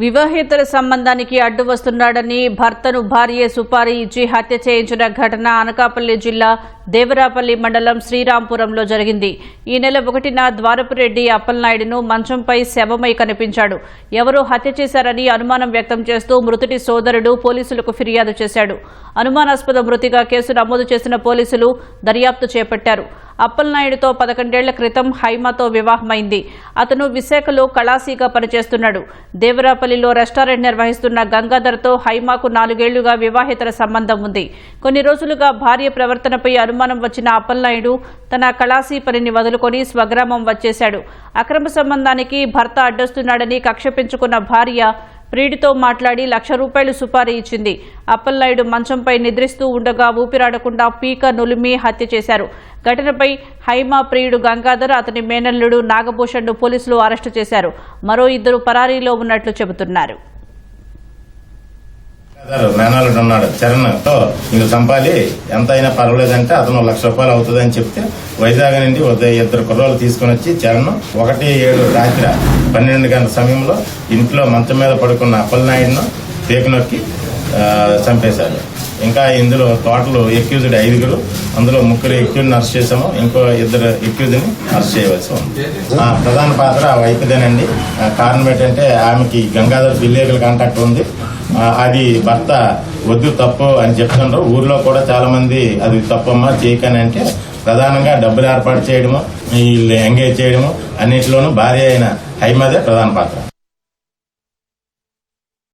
వివాహేతర సంబంధానికి అడ్డు వస్తున్నాడని భర్తను భార్యే సుపారీ ఇచ్చి హత్య చేయించిన ఘటన అనకాపల్లి జిల్లా దేవరాపల్లి మండలం శ్రీరాంపురంలో జరిగింది. ఈ నెల 1న ద్వారపురెడ్డి అప్పలనాయుడును మంచంపై శవమై కనిపించాడు. ఎవరో హత్య చేశారని అనుమానం వ్యక్తం చేస్తూ మృతుడి సోదరుడు పోలీసులకు ఫిర్యాదు చేశాడు. అనుమానాస్పద మృతిగా కేసు నమోదు చేసిన పోలీసులు దర్యాప్తు చేపట్టారు. అప్పలనాయుడుతో 11 ఏళ్ల క్రితం హైమాతో వివాహమైంది. అతను విశాఖలో కళాసీగా పనిచేస్తున్నాడు. దేవరాపల్లిలో రెస్టారెంట్ నిర్వహిస్తున్న గంగాధర్తో హైమాకు 4 ఏళ్లుగా వివాహేతర సంబంధం ఉంది. కొన్ని రోజులుగా భార్య ప్రవర్తనపై అనుమానం వచ్చిన అప్పలనాయుడు తన కళాసీ పనిని వదులుకొని స్వగ్రామం వచ్చేశాడు. అక్రమ సంబంధానికి భర్త అడ్డొస్తున్నాడని కక్ష పెంచుకున్న భార్య ప్రియుడితో మాట్లాడి ₹1,00,000 సుపారీ ఇచ్చింది. అప్పలనాయుడు మంచంపై నిద్రిస్తూ ఉండగా ఊపిరాడకుండా పీక నులిమి హత్య చేశారు. ఘటనపై హైమా ప్రియుడు గంగాధర్, అతని మేనల్లుడు నాగభూషణ్ను పోలీసులు అరెస్టు చేశారు. మరో 2 పరారీలో ఉన్నట్లు చెబుతున్నారు. మేనల్లుడు ఉన్నాడు చరణ్తో ఇంక చంపాలి, ఎంత అయినా పర్వాలేదంటే అతను ₹1,00,000 అవుతుందని చెప్తే వైజాగ్ నుండి 2 కుర్రోళ్ళు తీసుకుని వచ్చి చరణ్ 1-7 రాత్రి 12 గంటల సమయంలో ఇంట్లో మంచం మీద పడుకున్న అప్పలనాయుడును పేకు నొక్కి చంపేశారు. ఇంకా ఇందులో టోటల్ ఎక్యూజ్డ్ 5, అందులో 3 ఎక్యూజ్ని అరెస్ట్ చేశాము. ఇంకో 2 ఎక్యూజ్ని అరెస్ట్ చేయవలసి ఉంది. ప్రధాన పాత్ర ఆ వైపుదేనండి. కారణం ఏంటంటే ఆమెకి గంగాధర్ ఇల్లీగల్ కాంటాక్ట్ ఉంది. అది భర్త వద్దు తప్పు అని చెప్తున్నారు. ఊర్లో కూడా చాలా మంది అది తప్పమ్మా చేయకని అంటే ప్రధానంగా డబ్బులు ఏర్పాటు చేయడము, వీళ్ళు ఎంగేజ్ చేయడము అన్నింటిలోనూ భార్య అయిన హైమాదే ప్రధాన పాత్ర.